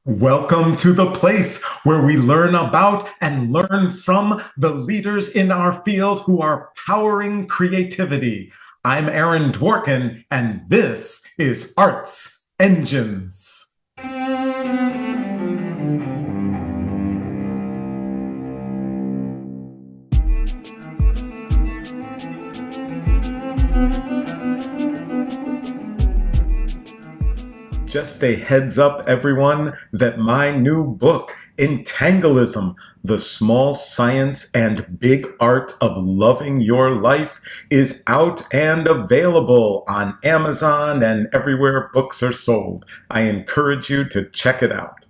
Welcome to the place where we learn about and learn from the leaders in our field who are powering creativity. I'm Aaron Dworkin, and this is Arts Engines. Just a heads up, everyone, that my new book, Entangleism, The Small Science and Big Art of Loving Your Life, is out and available on Amazon and everywhere books are sold. I encourage you to check it out.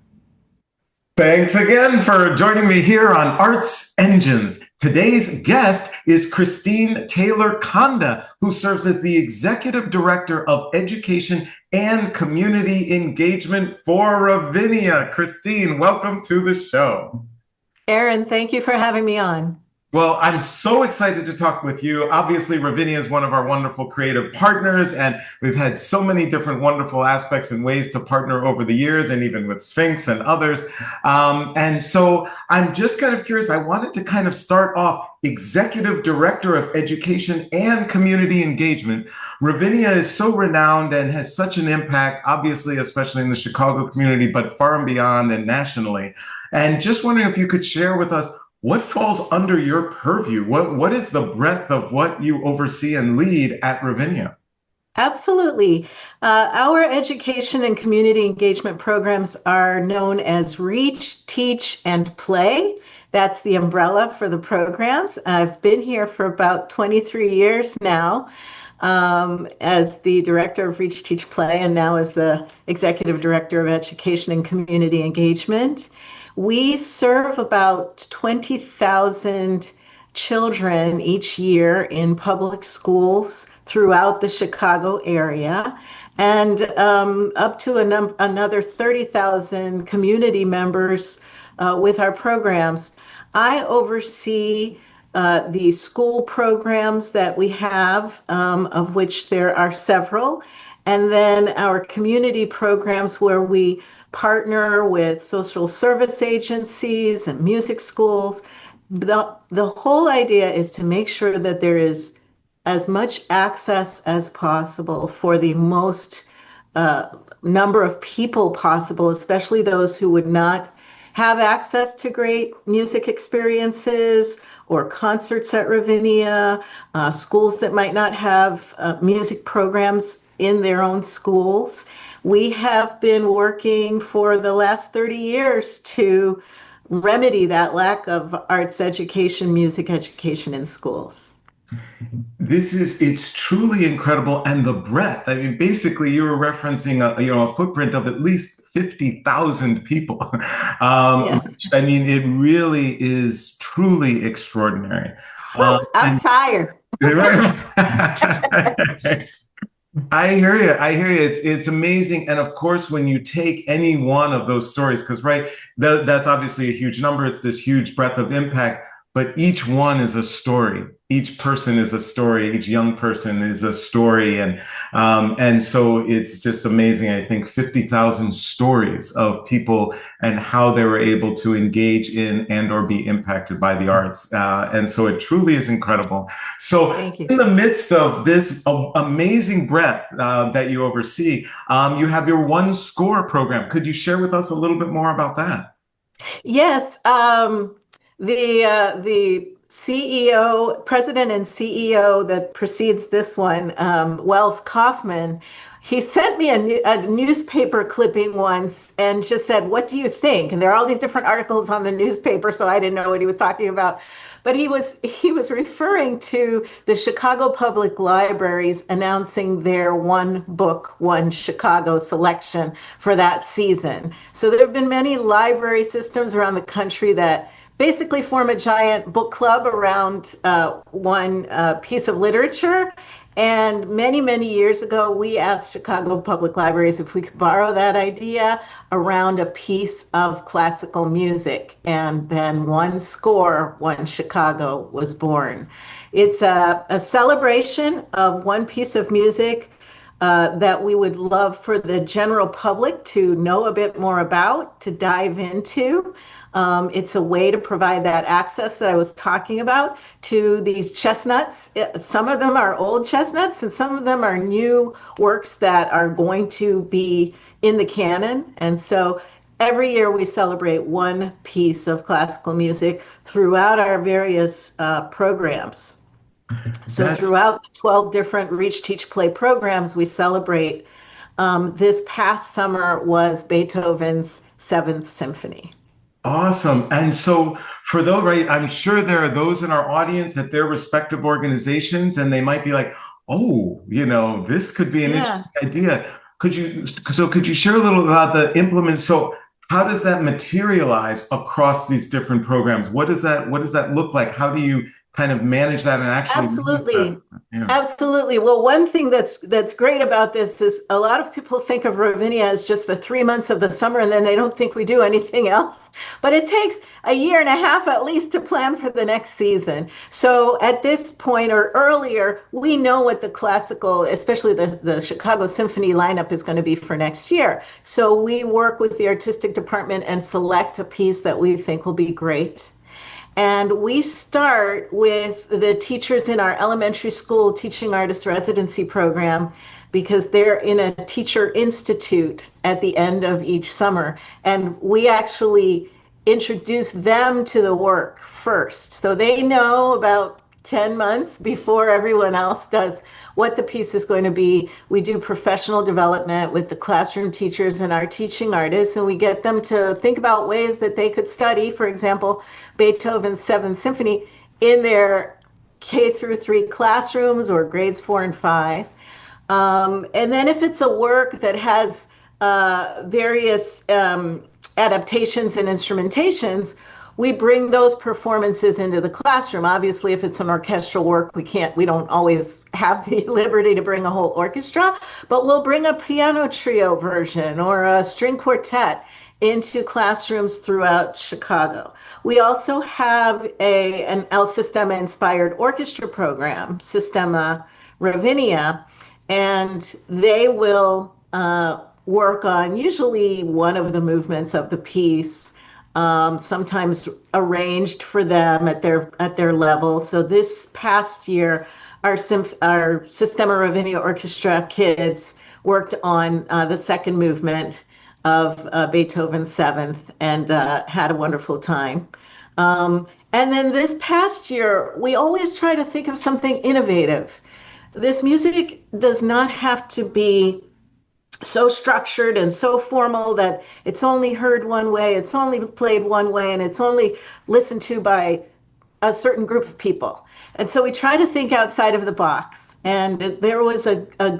Thanks again for joining me here on Arts Engines. Today's guest is Christine Taylor Conda, who serves as the Executive Director of Education and Community Engagement for Ravinia. Christine, welcome to the show. Aaron, thank you for having me on. Well, I'm so excited to talk with you. Obviously, Ravinia is one of our wonderful creative partners, and we've had so many different wonderful aspects and ways to partner over the years, and even with Sphinx and others. And so I'm just kind of curious. I wanted to kind of start off Executive Director of Education and Community Engagement. Ravinia is so renowned and has such an impact, obviously, especially in the Chicago community, but far and beyond and nationally. And just wondering if you could share with us what falls under your purview? What is the breadth of what you oversee and lead at Ravinia? Absolutely. Our education and community engagement programs are known as Reach, Teach, and Play. That's the umbrella for the programs. I've been here for about 23 years now as the director of Reach, Teach, Play, and now as the executive director of education and community engagement. We serve about 20,000 children each year in public schools throughout the Chicago area, and up to another 30,000 community members with our programs. I oversee the school programs that we have, of which there are several, and then our community programs where we partner with social service agencies and music schools. The whole idea is to make sure that there is as much access as possible for the most number of people possible, especially those who would not have access to great music experiences or concerts at Ravinia, schools that might not have music programs in their own schools. We have been working for the last 30 years to remedy that lack of arts education, music education in schools. It's truly incredible. And the breadth, I mean, basically you were referencing a footprint of at least 50,000 people. Which, I mean, it really is truly extraordinary. I'm tired. I hear you. It's amazing. And of course, when you take any one of those stories, because that's obviously a huge number. It's this huge breadth of impact, but each one is a story. Each person is a story. Each young person is a story. And so it's just amazing. I think 50,000 stories of people and how they were able to engage in and or be impacted by the arts. And so it truly is incredible. So in the midst of this amazing breadth that you oversee, you have your One Score program. Could you share with us a little bit more about that? Yes. The CEO, president and CEO that precedes this one, Wells Kaufman, he sent me a newspaper clipping once and just said, "What do you think?" And there are all these different articles on the newspaper, so I didn't know what he was talking about. But he was referring to the Chicago Public Libraries announcing their One Book, One Chicago selection for that season. So there have been many library systems around the country that basically form a giant book club around one piece of literature. And many, many years ago, we asked Chicago Public Libraries if we could borrow that idea around a piece of classical music. And then One Score, One Chicago was born. It's a celebration of one piece of music that we would love for the general public to know a bit more about, to dive into. It's a way to provide that access that I was talking about to these chestnuts. Some of them are old chestnuts, and some of them are new works that are going to be in the canon. And so every year we celebrate one piece of classical music throughout our various programs. So That's throughout the 12 different Reach, Teach, Play programs, we celebrate. This past summer was Beethoven's Seventh Symphony. awesome. And so, for those, right, I'm sure there are those in our audience at their respective organizations, and they might be like, oh, this could be an Yeah. interesting idea. Could you share a little about the implements? So, how does that materialize across these different programs? What does that look like? How do you kind of manage that and actually manifest Absolutely. it? Yeah. Absolutely. Well, one thing that's great about this is a lot of people think of Ravinia as just the 3 months of the summer, and then they don't think we do anything else. But it takes a year and a half at least to plan for the next season. So at this point or earlier, we know what the classical, especially the Chicago Symphony lineup is going to be for next year. So we work with the artistic department and select a piece that we think will be great. And we start with the teachers in our elementary school teaching artist residency program because they're in a teacher institute at the end of each summer. And we actually introduce them to the work first. So they know about 10 months before everyone else does what the piece is going to be. We do professional development with the classroom teachers and our teaching artists, and we get them to think about ways that they could study, for example, Beethoven's Seventh Symphony in their K through 3 classrooms or grades 4 and 5. And then if it's a work that has various adaptations and instrumentations, we bring those performances into the classroom. Obviously, if it's an orchestral work, we don't always have the liberty to bring a whole orchestra, but we'll bring a piano trio version or a string quartet into classrooms throughout Chicago. We also have an El Sistema inspired orchestra program, Sistema Ravinia, and they will work on usually one of the movements of the piece, sometimes arranged for them at their level. So this past year, our Sistema Ravinia Orchestra kids worked on the second movement of Beethoven's Seventh and had a wonderful time. And then this past year, we always try to think of something innovative. This music does not have to be so structured and so formal that it's only heard one way, it's only played one way, and it's only listened to by a certain group of people. And so we try to think outside of the box. And there was a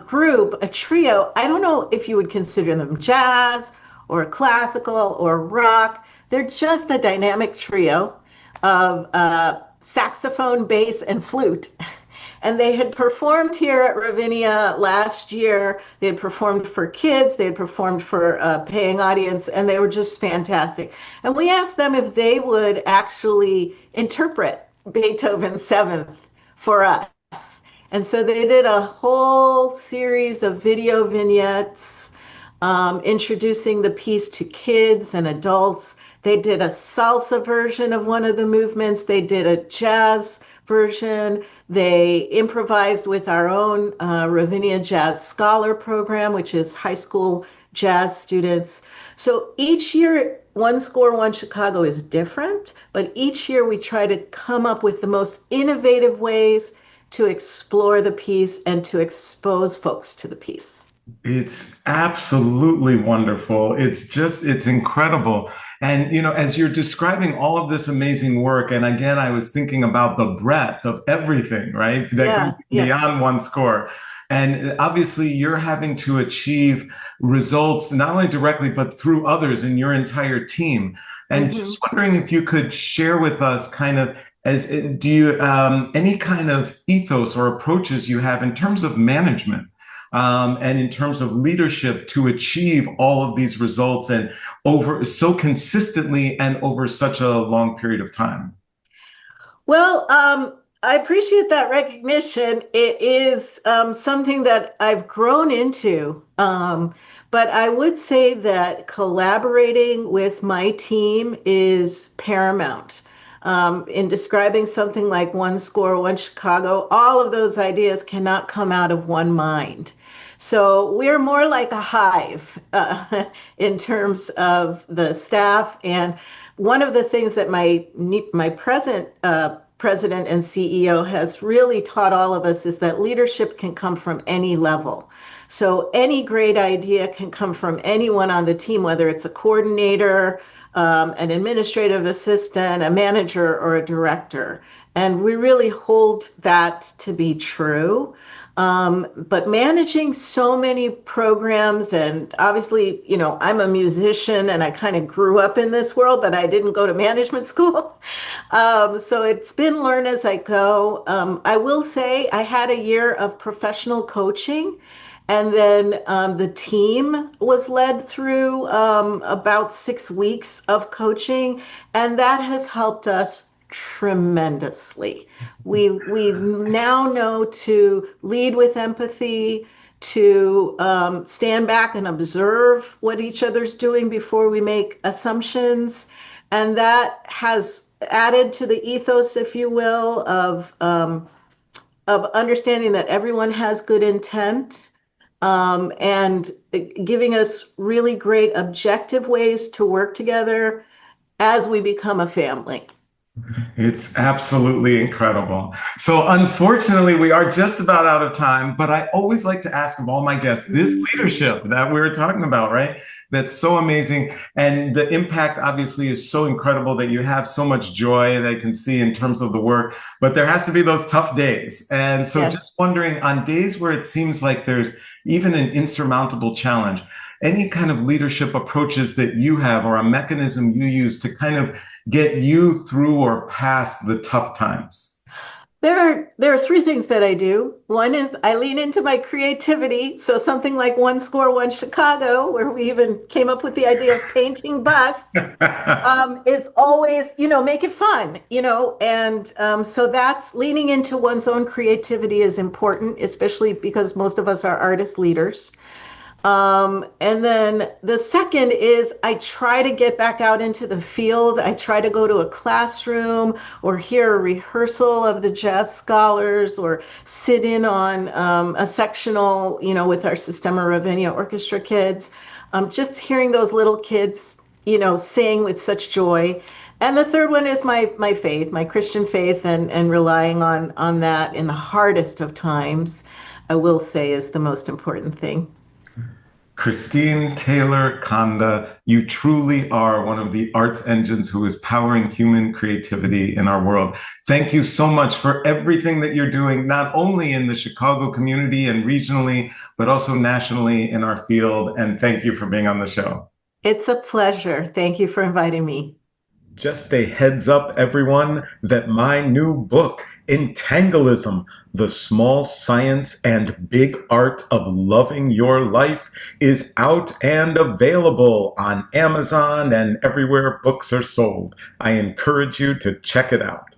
group, a trio, I don't know if you would consider them jazz or classical or rock. They're just a dynamic trio of saxophone, bass, and flute. And they had performed here at Ravinia last year. They had performed for kids, they had performed for a paying audience, and they were just fantastic. And we asked them if they would actually interpret Beethoven's Seventh for us. And so they did a whole series of video vignettes introducing the piece to kids and adults. They did a salsa version of one of the movements. They did a jazz version. They improvised with our own Ravinia Jazz Scholar program, which is high school jazz students. So each year, One Score, One Chicago is different, but each year we try to come up with the most innovative ways to explore the piece and to expose folks to the piece. It's absolutely wonderful. It's incredible. And, as you're describing all of this amazing work, and again, I was thinking about the breadth of everything, right? That Yeah, goes yeah. beyond one score. And obviously, you're having to achieve results not only directly, but through others in your entire team. And Mhm. just wondering if you could share with us kind of do you any kind of ethos or approaches you have in terms of management and in terms of leadership to achieve all of these results and over so consistently and over such a long period of time? Well, I appreciate that recognition. It is something that I've grown into. But I would say that collaborating with my team is paramount. In describing something like one score, one Chicago, all of those ideas cannot come out of one mind. So we're more like a hive in terms of the staff. And one of the things that my present president and CEO has really taught all of us is that leadership can come from any level. So any great idea can come from anyone on the team, whether it's a coordinator, an administrative assistant, a manager, or a director. And we really hold that to be true. But managing so many programs, and obviously, I'm a musician and I kind of grew up in this world, but I didn't go to management school. So it's been learn as I go. I will say I had a year of professional coaching. And then the team was led through about 6 weeks of coaching, and that has helped us tremendously. We now know to lead with empathy, to stand back and observe what each other's doing before we make assumptions, and that has added to the ethos, if you will, of understanding that everyone has good intent, and giving us really great objective ways to work together as we become a family. It's absolutely incredible. So, unfortunately, we are just about out of time, but I always like to ask of all my guests this leadership that we were talking about, right? That's so amazing. And the impact obviously is so incredible that you have so much joy that I can see in terms of the work, but there has to be those tough days. And so, Yes. just wondering on days where it seems like there's even an insurmountable challenge, any kind of leadership approaches that you have or a mechanism you use to kind of get you through or past the tough times? There are three things that I do. One is I lean into my creativity. So something like One Score, One Chicago, where we even came up with the idea of painting busts, is always, make it fun, and so that's leaning into one's own creativity is important, especially because most of us are artist leaders. And then the second is I try to get back out into the field. I try to go to a classroom or hear a rehearsal of the jazz scholars or sit in on a sectional, with our Sistema Ravinia orchestra kids. Just hearing those little kids, sing with such joy. And the third one is my faith, my Christian faith, and relying on that in the hardest of times, I will say is the most important thing. Christine Taylor Conda, you truly are one of the arts engines who is powering human creativity in our world. Thank you so much for everything that you're doing, not only in the Chicago community and regionally, but also nationally in our field. And thank you for being on the show. It's a pleasure. Thank you for inviting me. Just a heads up, everyone, that my new book, Entangleism, The Small Science and Big Art of Loving Your Life, is out and available on Amazon and everywhere books are sold. I encourage you to check it out.